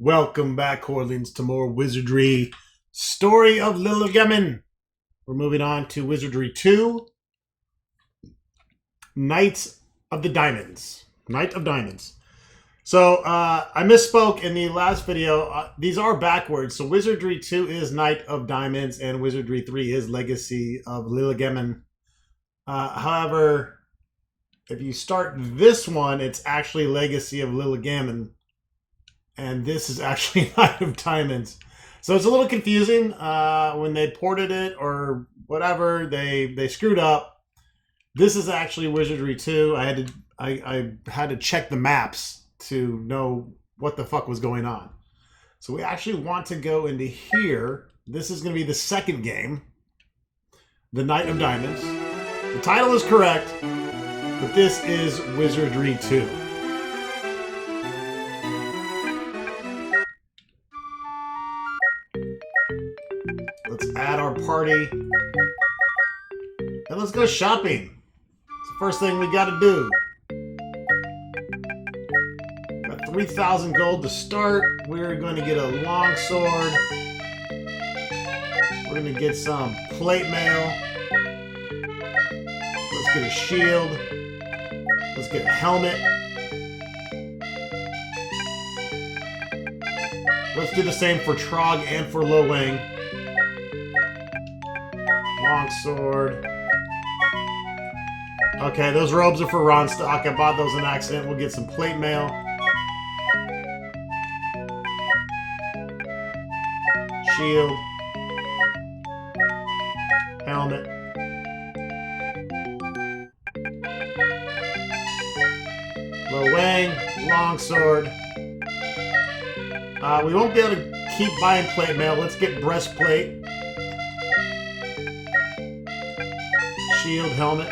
Welcome back, Horlings, to more Wizardry Story of Llylgamyn. We're moving on to Wizardry 2, Knights of the Diamonds. Knight of Diamonds. So, I misspoke in the last video. These are backwards. So, Wizardry 2 is Knight of Diamonds, and Wizardry 3 is Legacy of Llylgamyn. However, if you start this one, it's actually Legacy of Llylgamyn. And this is actually Knight of Diamonds. So it's a little confusing. When they ported it or whatever, they screwed up. This is actually Wizardry 2. I had to check the maps to know what the fuck was going on. So we actually want to go into here. This is going to be the second game. The Knight of Diamonds. The title is correct, but this is Wizardry 2. Let's add our party. And let's go shopping. It's the first thing we gotta do. Got 3,000 gold to start. We're going to get a long sword. We're going to get some plate mail. Let's get a shield. Let's get a helmet. Let's do the same for Trog and for Lowang. Long sword. Okay, those robes are for Ronstock. I bought those in accident. We'll get some plate mail. Shield. Helmet. Lowang. Long sword. We won't be able to keep buying plate mail. Let's get breastplate. Shield, helmet.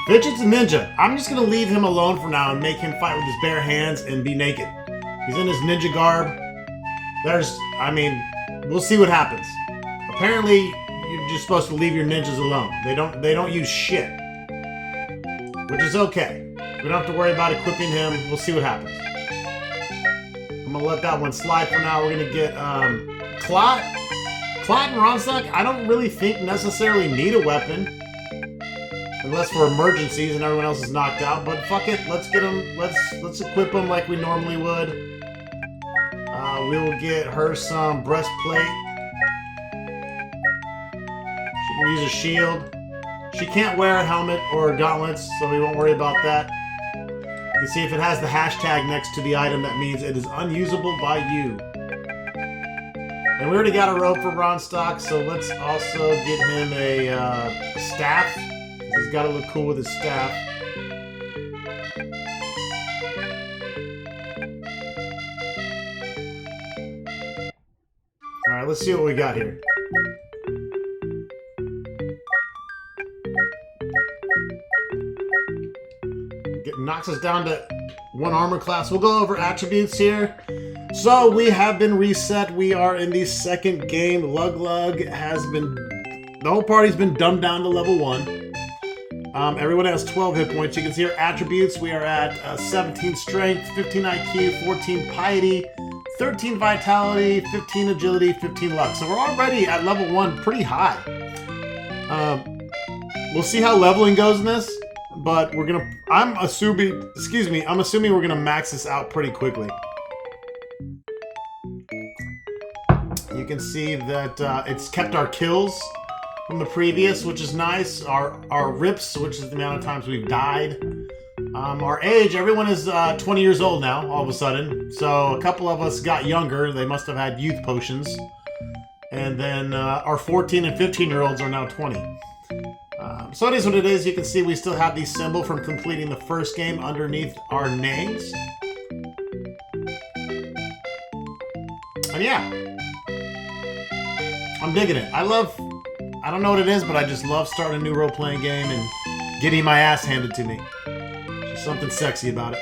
Fidget's a ninja. I'm just going to leave him alone for now and make him fight with his bare hands and be naked. He's in his ninja garb. We'll see what happens. Apparently, you're just supposed to leave your ninjas alone. They don't use shit. Which is okay. We don't have to worry about equipping him. We'll see what happens. I'm going to let that one slide for now. We're going to get Clot. Clot and Ronstock, I don't really think necessarily need a weapon. Unless for emergencies and everyone else is knocked out. But fuck it. Let's get them. Let's equip them like we normally would. We will get her some breastplate. She can use a shield. She can't wear a helmet or gauntlets, so we won't worry about that. You can see if it has the hashtag next to the item, that means it is unusable by you. And we already got a robe for Ronstock, so let's also get him a staff. He's got to look cool with his staff. Alright, let's see what we got here. Knocks us down to 1 armor class. We'll go over attributes here. So we have been reset. We are in the second game. The whole party's been dumbed down to level 1. Everyone has 12 hit points. You can see our attributes. We are at 17 strength, 15 IQ, 14 piety, 13 vitality, 15 agility, 15 luck. So we're already at level 1 pretty high. We'll see how leveling goes in this. But I'm assuming we're gonna max this out pretty quickly. You can see that it's kept our kills from the previous, which is nice. Our rips, which is the amount of times we've died. Our age, everyone is 20 years old now, all of a sudden. So a couple of us got younger. They must have had youth potions. And then our 14 and 15-year-olds are now 20. So it is what it is. You can see we still have the symbol from completing the first game underneath our names. And yeah, I'm digging it. I don't know what it is, but I just love starting a new role-playing game and getting my ass handed to me. There's something sexy about it.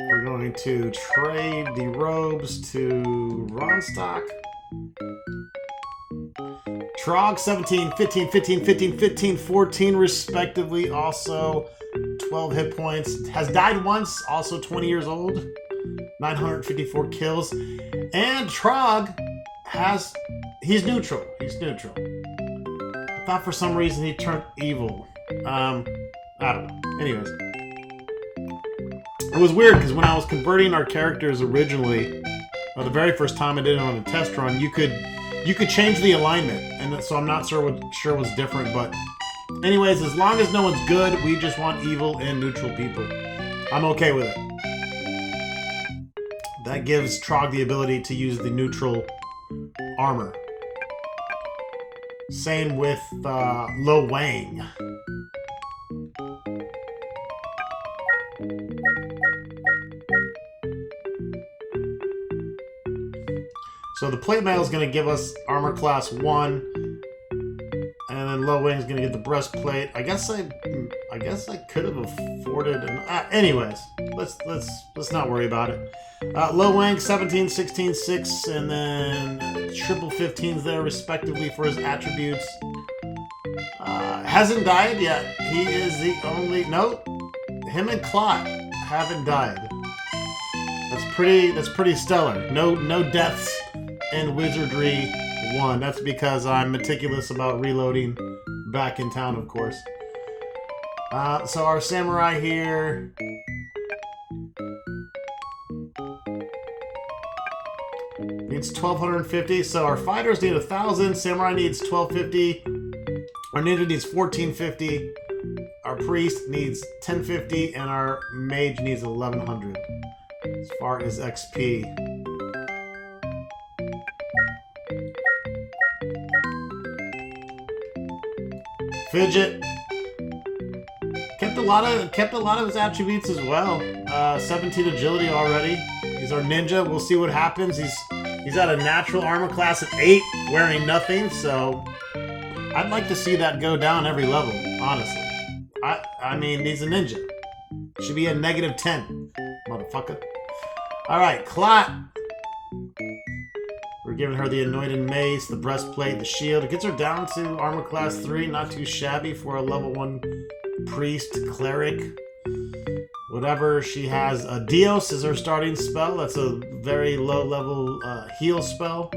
We're going to trade the robes to Ronstock. Trog 17, 15, 15, 15, 15, 14 respectively. Also 12 hit points. Has died once. Also 20 years old. 954 kills. And Trog has... He's neutral. He's neutral. I thought for some reason he turned evil. I don't know. Anyways. It was weird because when I was converting our characters originally, the very first time I did it on a test run, you could change the alignment, and so I'm not sure what's different. But anyways, as long as no one's good, we just want evil and neutral people. I'm okay with it. That gives Trog the ability to use the neutral armor. Same with Lo Wang. So the plate mail is going to give us armor class 1, and then Lo Wang is going to get the breastplate. I guess I could have afforded an... anyways, let's not worry about it. Lo Wang 17, 16, 6, and then triple 15s there respectively for his attributes. Hasn't died yet. He is the only... Nope. Him and Clot haven't died. That's pretty stellar. No deaths in Wizardry 1. That's because I'm meticulous about reloading back in town, of course. So our samurai here... needs 1,250. So our fighters need 1,000. Samurai needs 1,250. Our ninja needs 1,450. Our priest needs 1,050. And our mage needs 1,100. As far as XP. Fidget kept a lot of his attributes as well. 17 agility already. He's our ninja. We'll see what happens. He's at a natural armor class of 8, wearing nothing. So I'd like to see that go down every level. Honestly, I mean he's a ninja. Should be a -10, motherfucker. All right, Clot. We're giving her the anointed mace, the breastplate, the shield. It gets her down to armor class 3. Not too shabby for a level 1 priest, cleric. Whatever she has. Dios is her starting spell. That's a very low level heal spell.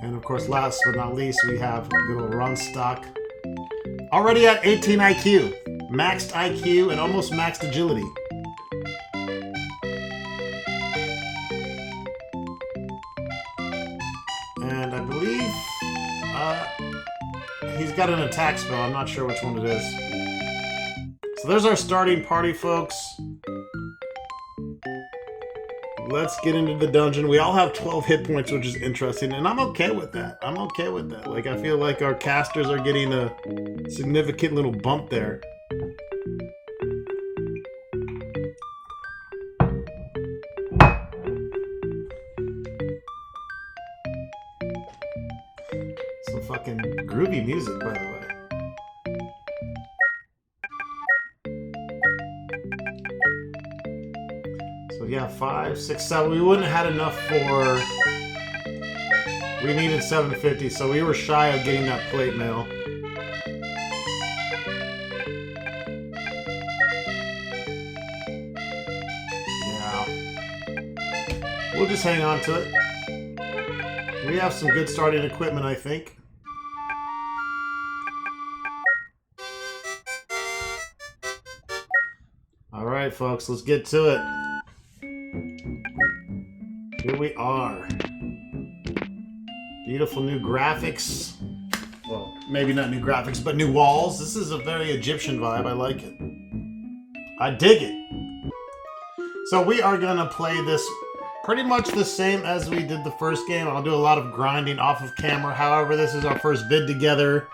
And of course, last but not least, we have good old Runstock. Already at 18 IQ. Maxed IQ and almost maxed agility. And I believe he's got an attack spell. I'm not sure which one it is. So there's our starting party, folks. Let's get into the dungeon. We all have 12 hit points, which is interesting, and I'm okay with that. I'm okay with that. Like, I feel like our casters are getting a significant little bump there. Some fucking groovy music, by the way. So yeah, 5, 6, 7. We wouldn't have had enough for... We needed 750, so we were shy of getting that plate mail. Yeah. We'll just hang on to it. We have some good starting equipment, I think. Alright, folks, let's get to it. Here we are. Beautiful new graphics. Well, maybe not new graphics, but new walls. This is a very Egyptian vibe. I like it. I dig it. So we are going to play this pretty much the same as we did the first game. I'll do a lot of grinding off of camera. However, this is our first vid together.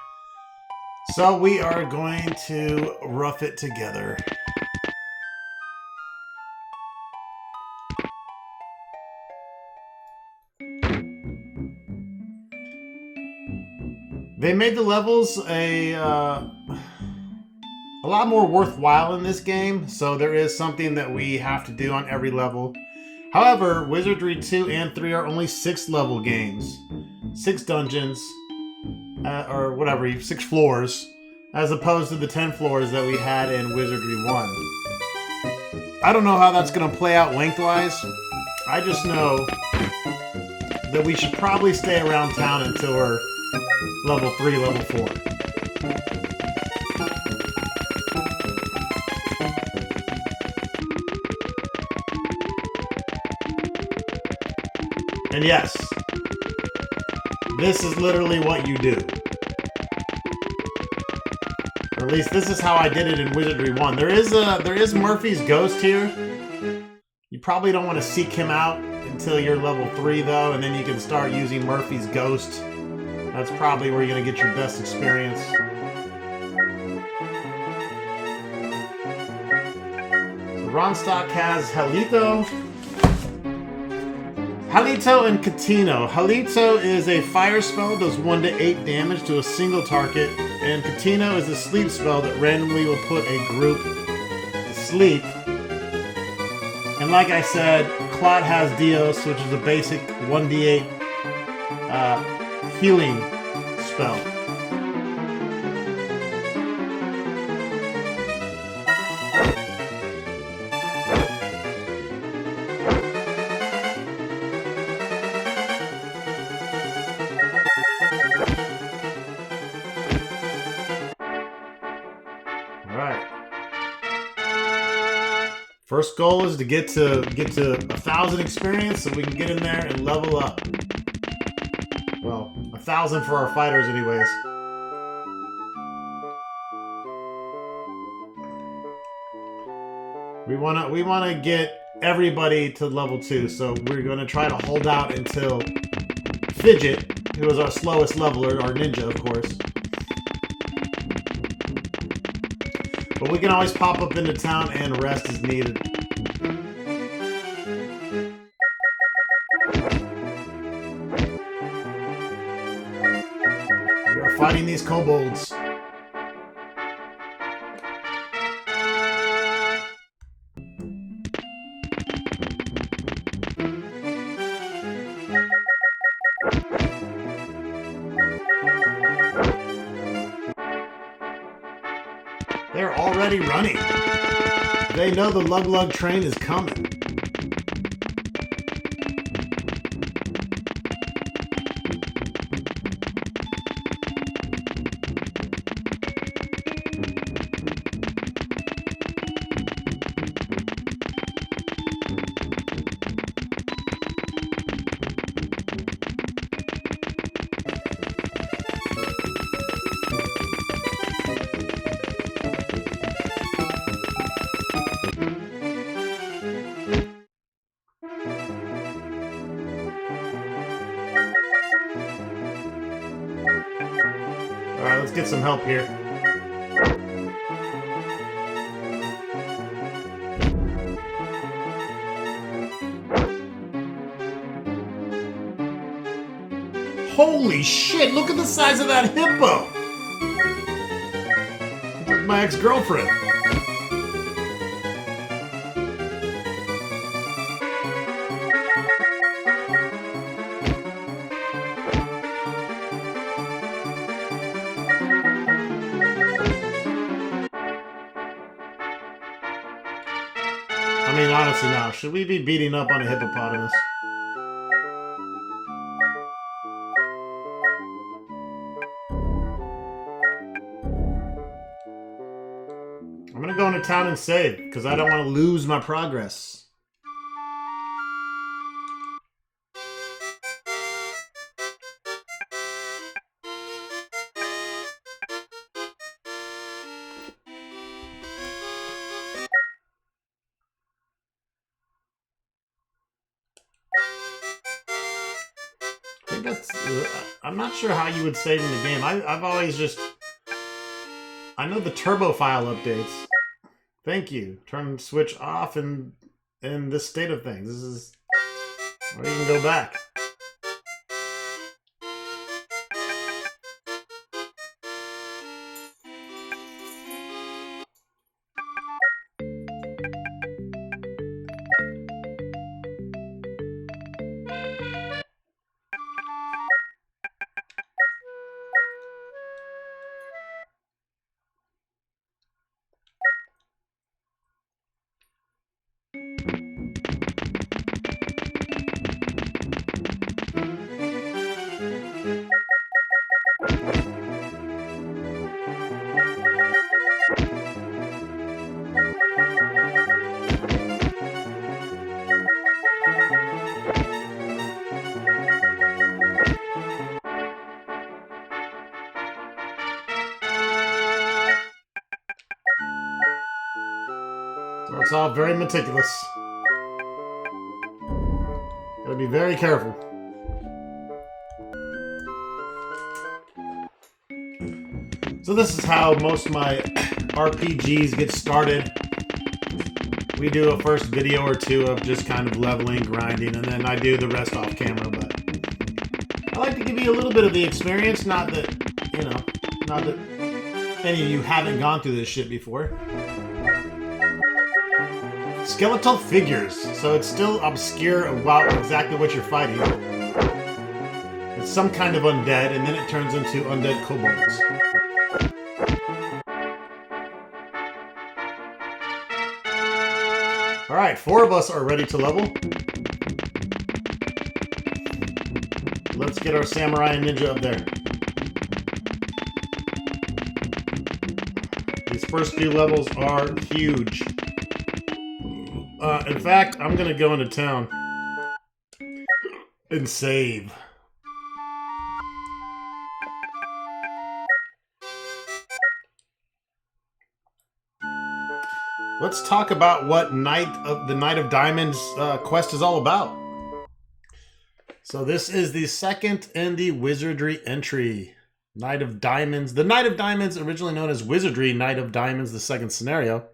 So we are going to rough it together. They made the levels a lot more worthwhile in this game, so there is something that we have to do on every level. However, Wizardry 2 and 3 are only 6 level games. 6 dungeons, or whatever, 6 floors, as opposed to the 10 floors that we had in Wizardry 1. I don't know how that's going to play out lengthwise. I just know that we should probably stay around town until we're level 3, level 4. And yes, this is literally what you do. Or at least this is how I did it in Wizardry 1. There is Murphy's Ghost here. You probably don't want to seek him out until you're level 3 though, and then you can start using Murphy's Ghost. That's probably where you're going to get your best experience. So Ronstock has Halito. Halito and Catino. Halito is a fire spell, does 1 to 8 damage to a single target, and Catino is a sleep spell that randomly will put a group to sleep. And like I said, Claude has Dios, which is a basic 1d8 healing spell. First goal is to get to 1,000 experience so we can get in there and level up. Well, 1,000 for our fighters anyways. We wanna get everybody to level 2, so we're gonna try to hold out until Fidget, who is our slowest leveler, our ninja of course. But we can always pop up into town and rest as needed. We are fighting these kobolds. They're already running. They know the Lug Lug train is coming. Alright, let's get some help here. Holy shit, look at the size of that hippo! It's like my ex-girlfriend. I mean, honestly now, should we be beating up on a hippopotamus? I'm gonna go into town and save, because I don't want to lose my progress. I think that's... I'm not sure how you would save in the game. I've always just... I know the turbo file updates. Thank you. Turn switch off in this state of things. This is... Or you can go back. It's all very meticulous. Gotta be very careful. So this is how most of my RPGs get started. We do a first video or two of just kind of leveling, grinding, and then I do the rest off camera, but I like to give you a little bit of the experience, not that, you know, not that any of you haven't gone through this shit before. Skeletal figures, so it's still obscure about exactly what you're fighting. It's some kind of undead, and then it turns into undead kobolds. Alright, 4 of us are ready to level. Let's get our samurai and ninja up there. These first few levels are huge. In fact, I'm gonna go into town and save. Let's talk about what the Knight of Diamonds quest is all about. So this is the second in the Wizardry entry. Knight of Diamonds. The Knight of Diamonds, originally known as Wizardry Knight of Diamonds, the second scenario.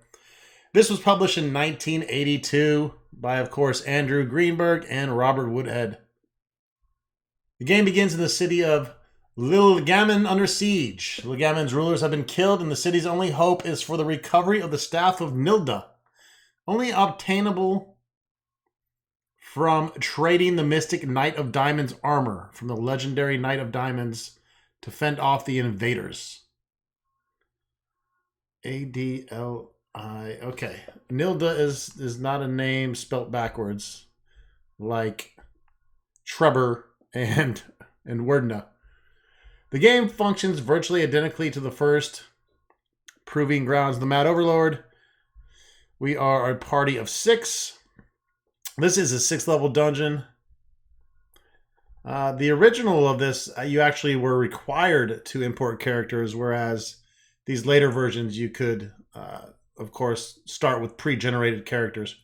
This was published in 1982 by, of course, Andrew Greenberg and Robert Woodhead. The game begins in the city of Llylgamyn under siege. Llylgamyn's rulers have been killed, and the city's only hope is for the recovery of the staff of Gnilda, only obtainable from trading the mystic Knight of Diamonds armor from the legendary Knight of Diamonds to fend off the invaders. ADLI. Okay. Gnilda is not a name spelt backwards like Trevor and Wordna. The game functions virtually identically to the first, proving grounds the Mad Overlord. We are a party of 6. This is a 6th level dungeon. The original of this, you actually were required to import characters, whereas these later versions you could, of course, start with pre-generated characters.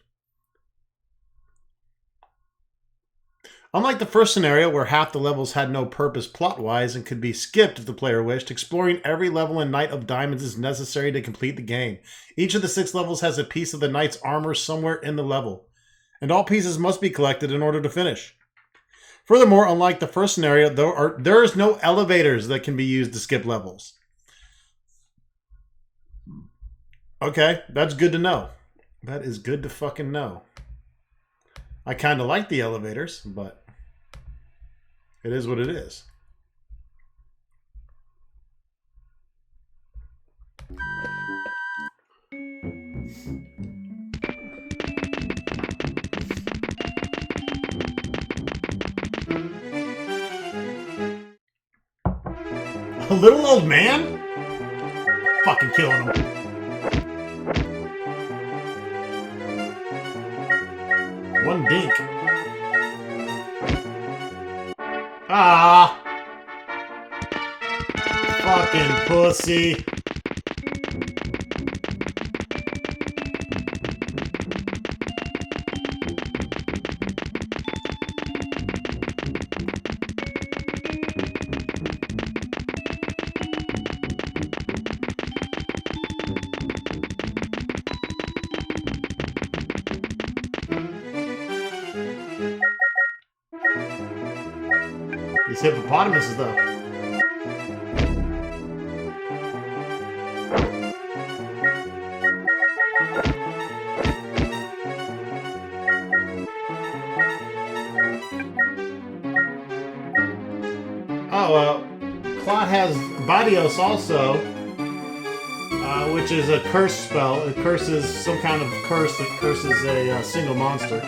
Unlike the first scenario, where half the levels had no purpose plot-wise and could be skipped if the player wished, exploring every level in Knight of Diamonds is necessary to complete the game. Each of the 6 levels has a piece of the knight's armor somewhere in the level, and all pieces must be collected in order to finish. Furthermore, unlike the first scenario, there is no elevators that can be used to skip levels. Okay, that's good to know. That is good to fucking know. I kind of like the elevators, but it is what it is. A little old man? Fucking killing him. One dink. Ah! Fucking pussy. These hippopotamuses, though. Claude has Badios also, which is a curse spell. It curses some kind of curse that curses a single monster.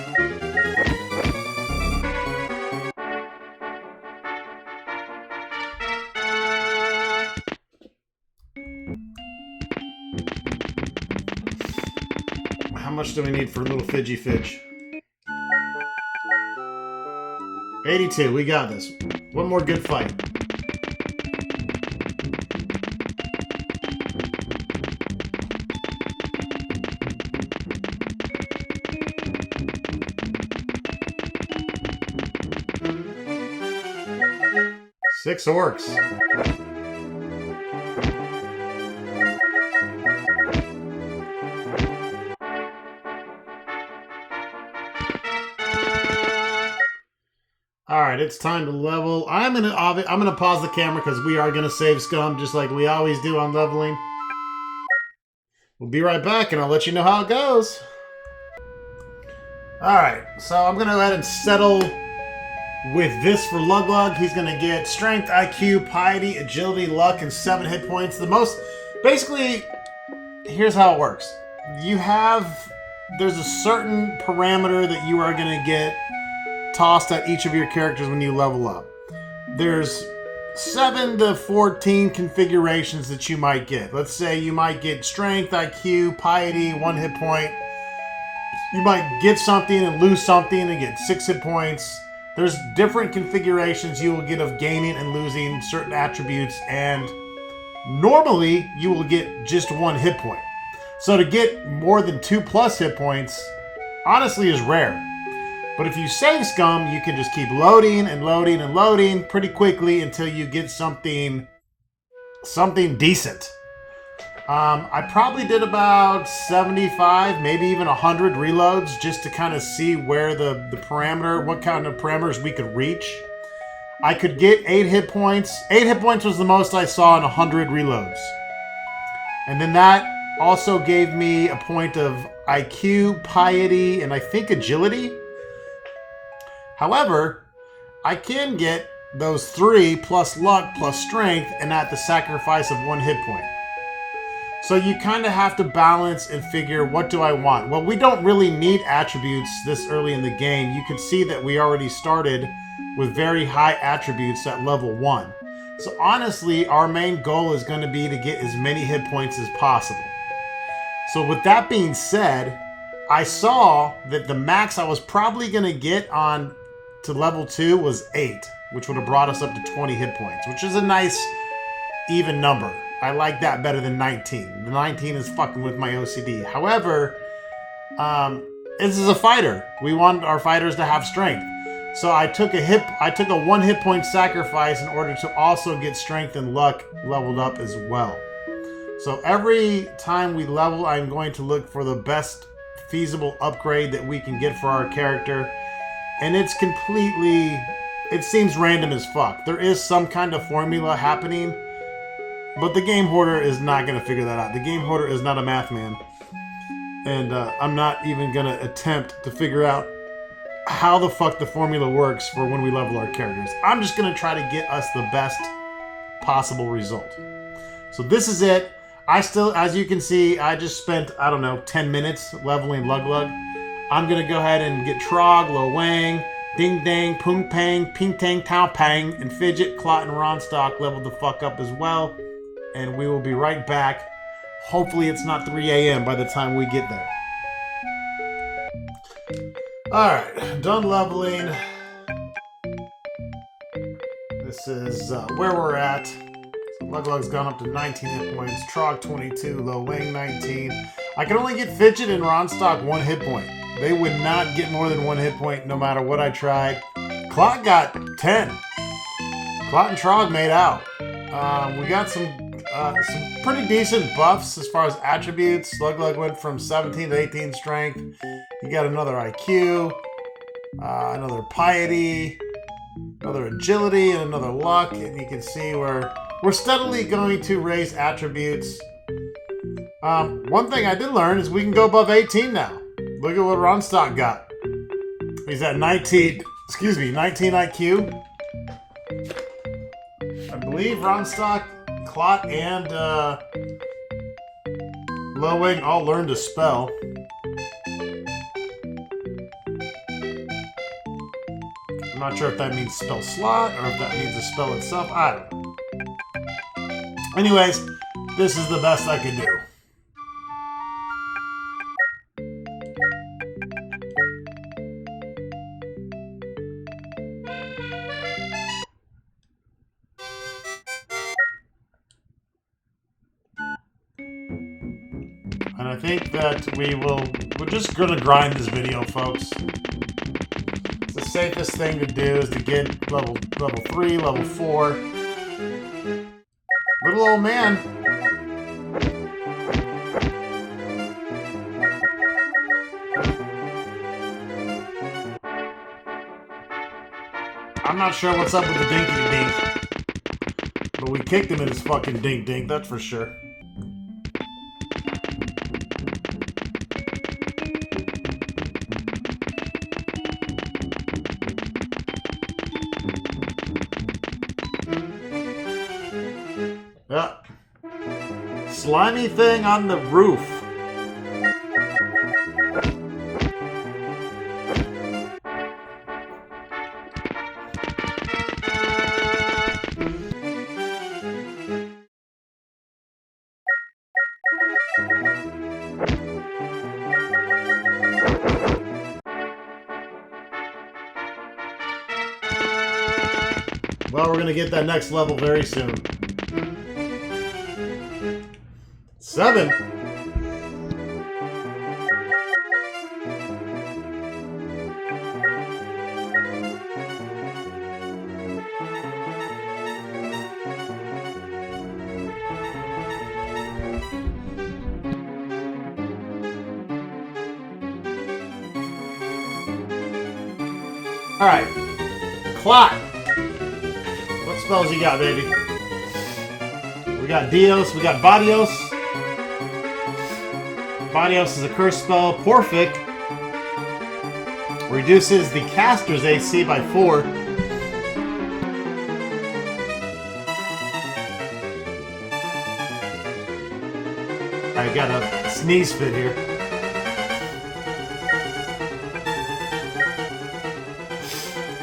How much do we need for a little Fidgy Fidge? 82, we got this. One more good fight. 6 orcs. All right, it's time to level. I'm gonna pause the camera because we are gonna save scum just like we always do on leveling. We'll be right back, and I'll let you know how it goes. All right, so I'm gonna go ahead and settle with this for Llylgamyn. He's gonna get strength, IQ, piety, agility, luck, and 7 hit points. Basically, here's how it works. There's a certain parameter that you are gonna get tossed at each of your characters when you level up. There's 7 to 14 configurations that you might get. Let's say you might get strength, IQ, piety, 1 hit point. You might get something and lose something and get 6 hit points. There's different configurations you will get of gaining and losing certain attributes, and normally you will get just 1 hit point. So to get more than 2+ hit points, honestly, is rare. But if you save scum, you can just keep loading and loading and loading pretty quickly until you get something decent. I probably did about 75, maybe even 100 reloads just to kind of see where what kind of parameters we could reach. I could get 8 hit points. 8 hit points was the most I saw in 100 reloads. And then that also gave me a point of IQ, piety, and I think agility. However, I can get those 3 plus luck plus strength and at the sacrifice of 1 hit point. So you kind of have to balance and figure, what do I want? Well, we don't really need attributes this early in the game. You can see that we already started with very high attributes at level 1. So honestly, our main goal is going to be to get as many hit points as possible. So with that being said, I saw that the max I was probably going to get on to level 2 was 8, which would have brought us up to 20 hit points, which is a nice even number. I like that better than 19. The 19 is fucking with my OCD. However, this is a fighter. We want our fighters to have strength. So I took a 1 hit point sacrifice in order to also get strength and luck leveled up as well. So every time we level, I'm going to look for the best feasible upgrade that we can get for our character. And it seems random as fuck. There is some kind of formula happening, but the GameHorder is not going to figure that out. The GameHorder is not a math man. And I'm not even going to attempt to figure out how the fuck the formula works for when we level our characters. I'm just going to try to get us the best possible result. So this is it. As you can see, I just spent, 10 minutes leveling Llylgamyn. I'm going to go ahead and get Trog, Lo Wang, Ding Dang, Pung Pang, Ping Tang, Tao Pang, and Fidget, Clot, and Ronstock leveled the fuck up as well. And we will be right back. Hopefully it's not 3 a.m. by the time we get there. Alright, done leveling. This is where we're at. So Llylgamyn's gone up to 19 hit points. Trog 22, Lo Wang 19. I can only get Fidget and Ronstock 1 hit point. They would not get more than 1 hit point no matter what I tried. Clot got 10. Clot and Trog made out. We got some pretty decent buffs as far as attributes. Llylgamyn went from 17 to 18 strength. You got another IQ, another piety, another agility, and another luck. And you can see we're steadily going to raise attributes. One thing I did learn is we can go above 18 now. Look at what Ronstock got. He's at 19 IQ. I believe Ronstock, Clot, and Lo Wang all learned a spell. I'm not sure if that means spell slot or if that means the spell itself. I don't know. Anyways, this is the best I could do. And I think that we're just gonna grind this video, folks. It's a safest thing to do is to get level 3, level 4. Little old man. I'm not sure what's up with the dinky dink, but we kicked him in his fucking dink dink, that's for sure. Yeah. Slimy thing on the roof. Well, we're gonna get that next level very soon. 7. All right, Clot. What spells you got, baby? We got Dios, we got Badios. Badios is a curse spell. Porphic reduces the caster's AC by 4. I got a sneeze fit here.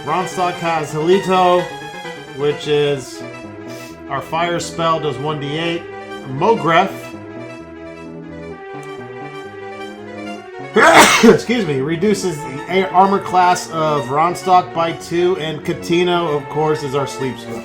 Ronstock has Halito, which is our fire spell, does 1d8. Mogref, excuse me, reduces the armor class of Ronstock by 2, and Katino, of course, is our sleep spell.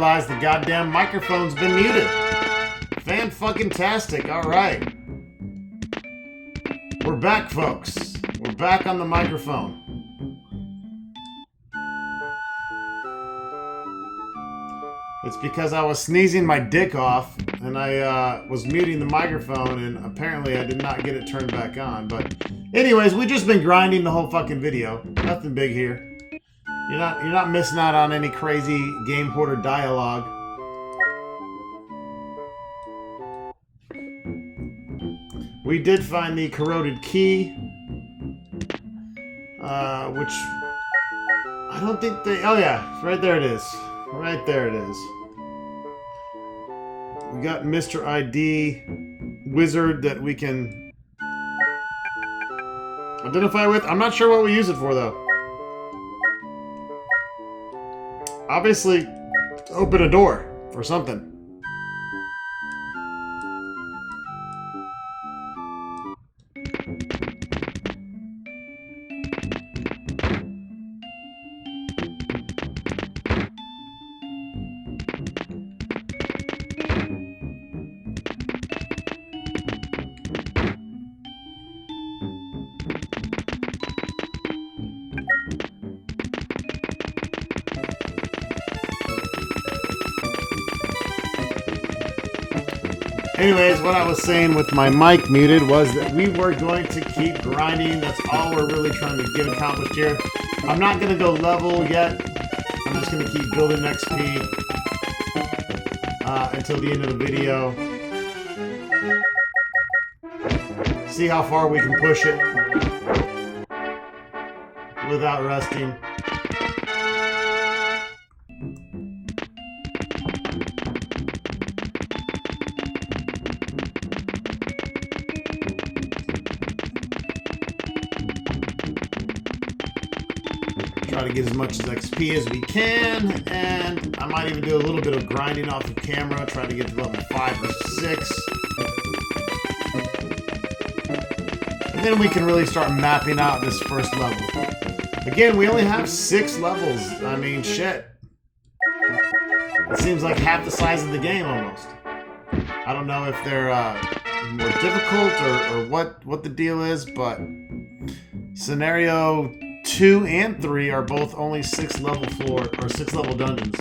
realized the goddamn microphone's been muted. Fan-fucking-tastic. All right. We're back, folks. We're back on the microphone. It's because I was sneezing my dick off, and I was muting the microphone, and apparently I did not get it turned back on. But anyways, we've just been grinding the whole fucking video. Nothing big here. You're not missing out on any crazy GameHorder dialogue. We did find the corroded key, which I don't think they... Oh yeah, right there it is. Right there it is. We got Mr. ID wizard that we can identify with. I'm not sure what we use it for, though. Obviously, to open a door or something. Anyways, what I was saying with my mic muted was that we were going to keep grinding. That's all we're really trying to get accomplished here. I'm not going to go level yet. I'm just going to keep building XP until the end of the video. See how far we can push it without resting. Try to get as much as XP as we can, and I might even do a little bit of grinding off of camera, try to get to level 5 or 6. And then we can really start mapping out this first level. Again, we only have 6 levels. I mean, shit. It seems like half the size of the game almost. I don't know if they're more difficult or what the deal is, but scenario 2 and 3 are both only 6 level floor or 6 level dungeons.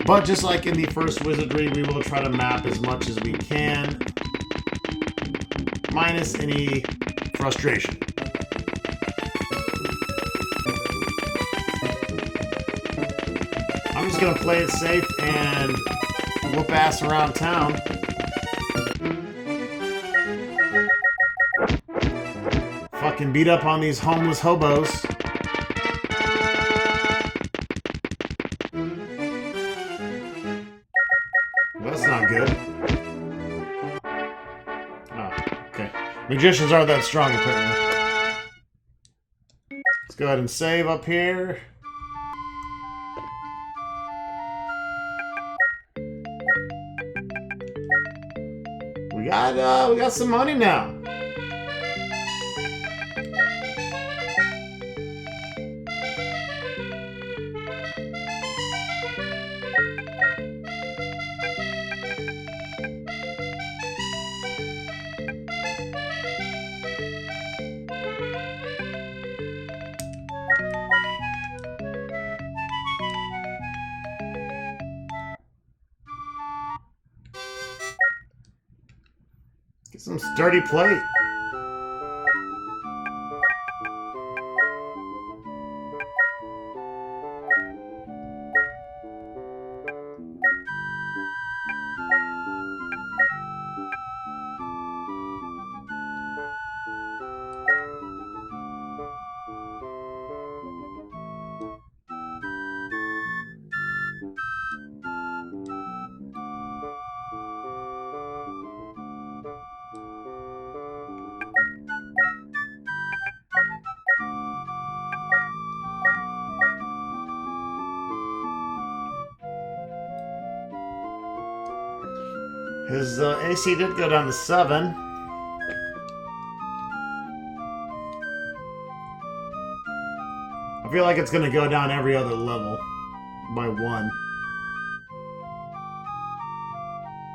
But just like in the first Wizardry, we will try to map as much as we can, minus any frustration. I'm just gonna play it safe and whoop ass around town. Fucking beat up on these homeless hobos. That's not good. Oh, okay. Magicians aren't that strong, apparently. Let's go ahead and save up here. We got some money now. Get some sturdy plate. His AC did go down to 7. I feel like it's going to go down every other level by 1.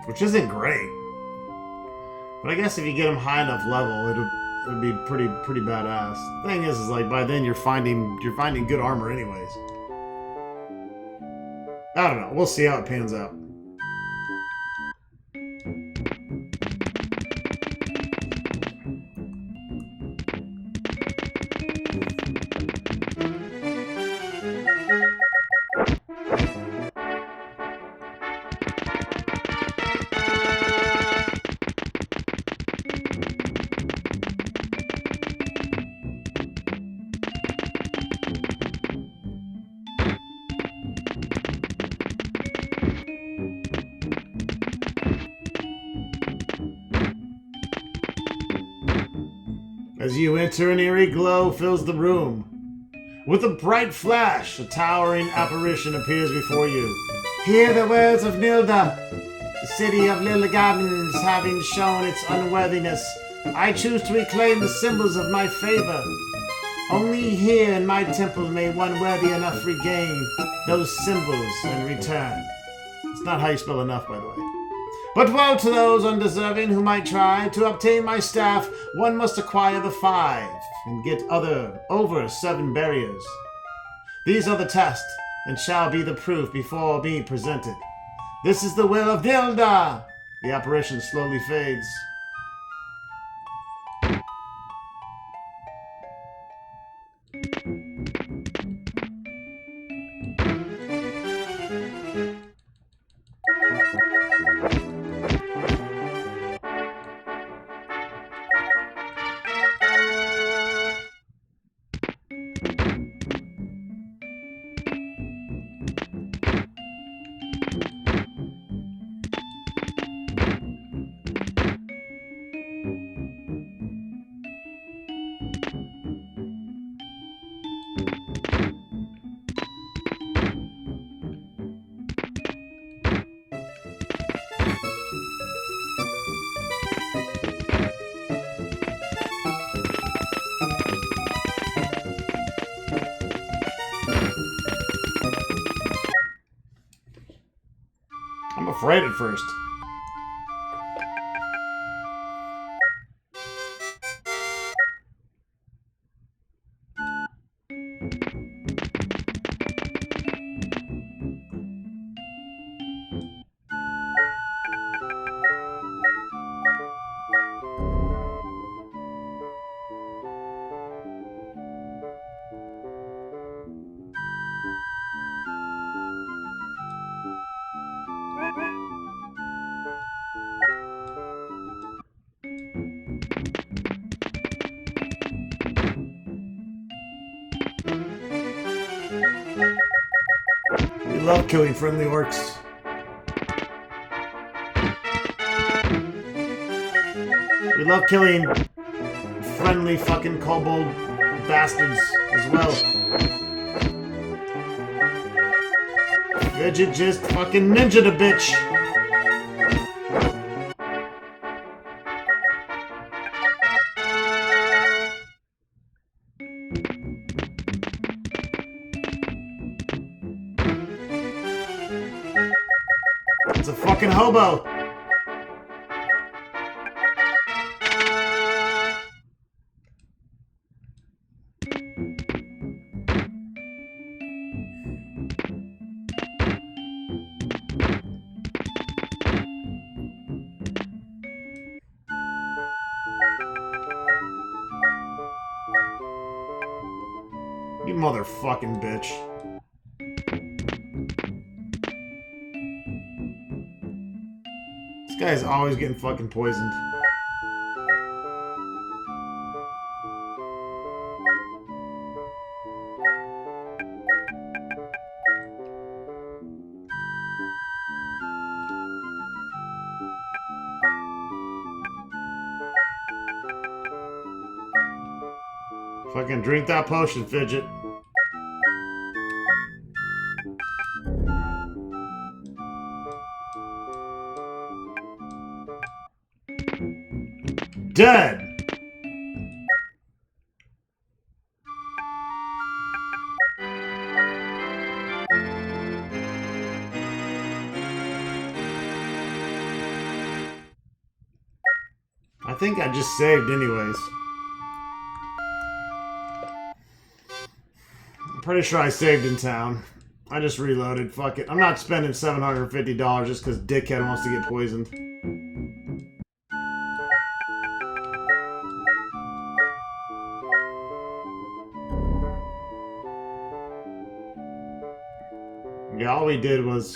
Which isn't great. But I guess if you get them high enough level, it'll be pretty badass. The thing is like by then you're finding good armor anyways. I don't know. We'll see how it pans out. As you enter, an eerie glow fills the room. With a bright flash, a towering apparition appears before you. Hear the words of Gnilda. The city of Llylgamyn having shown its unworthiness, I choose to reclaim the symbols of my favor. Only here in my temple may one worthy enough regain those symbols and return. It's not how you spell enough, by the way. But woe to those undeserving who might try to obtain my staff. One must acquire the 5 and get over 7 barriers. These are the test and shall be the proof before being presented. This is the will of Gnilda. The apparition slowly fades. I'm afraid at first. We love killing friendly orcs. We love killing friendly fucking kobold bastards as well. Fidget just fucking ninja the bitch. It's a fucking hobo. You motherfucking bitch. This guy's always getting fucking poisoned. Fucking drink that potion, Fidget. Dead! I think I just saved anyways. I'm pretty sure I saved in town. I just reloaded. Fuck it. I'm not spending $750 just because dickhead wants to get poisoned. Yeah, all we did was...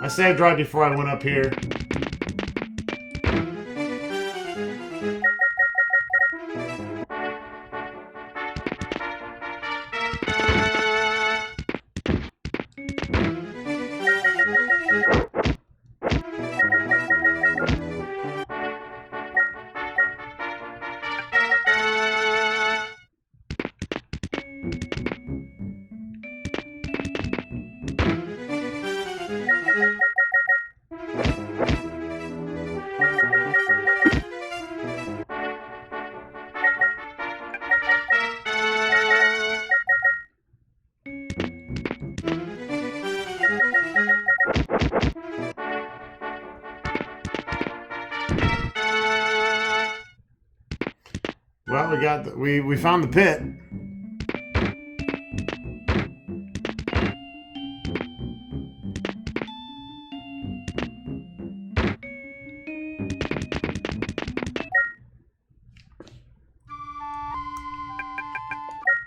I saved right before I went up here. Well, we got we found the pit.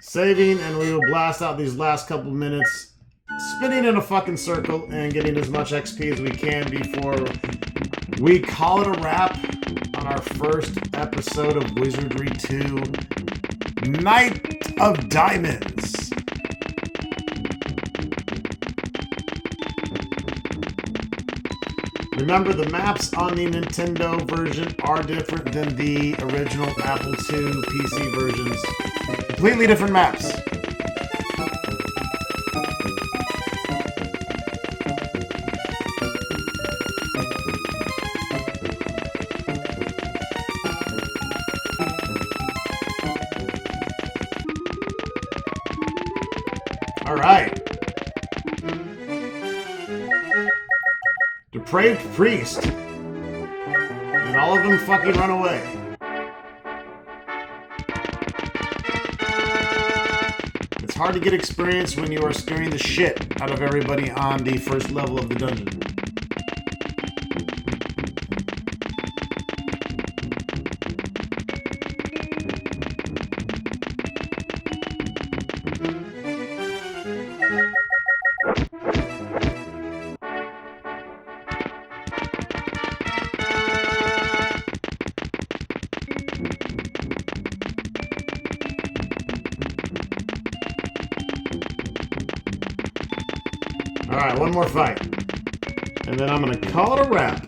Saving, and we will blast out these last couple minutes, spinning in a fucking circle and getting as much XP as we can before we call it a wrap on our first episode of Wizardry 2, Night of Diamonds. Remember, the maps on the Nintendo version are different than the original Apple II PC versions. Completely different maps. All right. Depraved priest. And all of them fucking run away. It's hard to get experience when you are scaring the shit out of everybody on the first level of the dungeon. Alright, one more fight. And then I'm going to call it a wrap.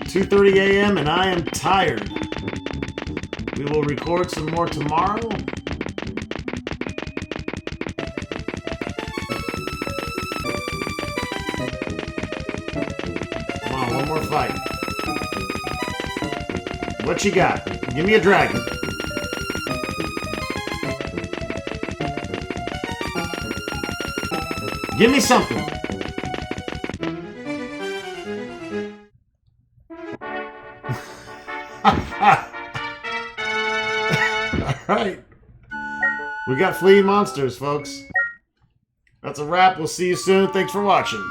2:30 a.m. and I am tired. We will record some more tomorrow. Come on, one more fight. What you got? Give me a dragon. Give me something. Alright. We got fleeing monsters, folks. That's a wrap. We'll see you soon. Thanks for watching.